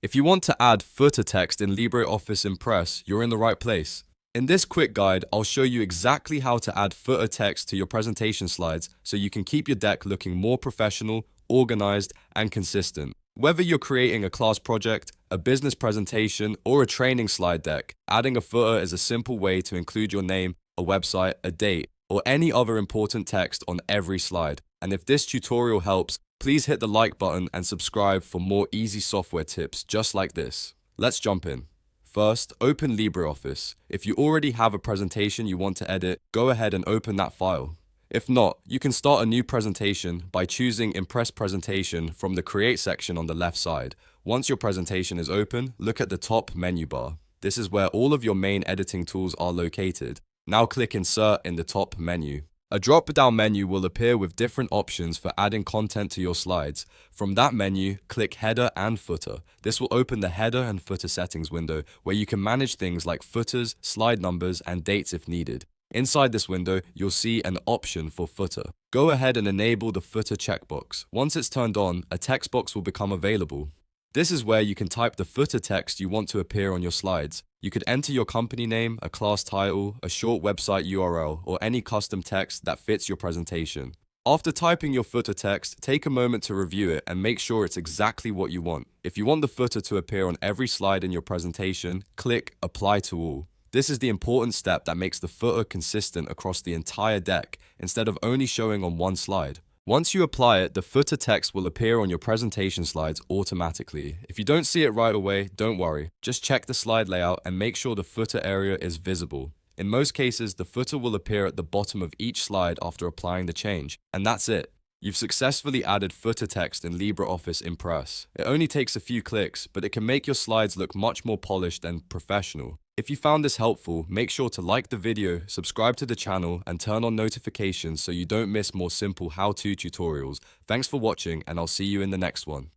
If you want to add footer text in LibreOffice Impress, you're in the right place. In this quick guide, I'll show you exactly how to add footer text to your presentation slides so you can keep your deck looking more professional, organized, and consistent. Whether you're creating a class project, a business presentation, or a training slide deck, adding a footer is a simple way to include your name, a website, a date, or any other important text on every slide. And if this tutorial helps, please hit the like button and subscribe for more easy software tips just like this. Let's jump in. First, open LibreOffice. If you already have a presentation you want to edit, go ahead and open that file. If not, you can start a new presentation by choosing Impress Presentation from the Create section on the left side. Once your presentation is open, look at the top menu bar. This is where all of your main editing tools are located. Now click Insert in the top menu. A drop-down menu will appear with different options for adding content to your slides. From that menu, click Header and Footer. This will open the Header and Footer settings window where you can manage things like footers, slide numbers, and dates if needed. Inside this window, you'll see an option for footer. Go ahead and enable the footer checkbox. Once it's turned on, a text box will become available. This is where you can type the footer text you want to appear on your slides. You could enter your company name, a class title, a short website URL, or any custom text that fits your presentation. After typing your footer text, take a moment to review it and make sure it's exactly what you want. If you want the footer to appear on every slide in your presentation, click Apply to All. This is the important step that makes the footer consistent across the entire deck, instead of only showing on one slide. Once you apply it, the footer text will appear on your presentation slides automatically. If you don't see it right away, don't worry. Just check the slide layout and make sure the footer area is visible. In most cases, the footer will appear at the bottom of each slide after applying the change. And that's it. You've successfully added footer text in LibreOffice Impress. It only takes a few clicks, but it can make your slides look much more polished and professional. If you found this helpful, make sure to like the video, subscribe to the channel, and turn on notifications so you don't miss more simple how-to tutorials. Thanks for watching, and I'll see you in the next one.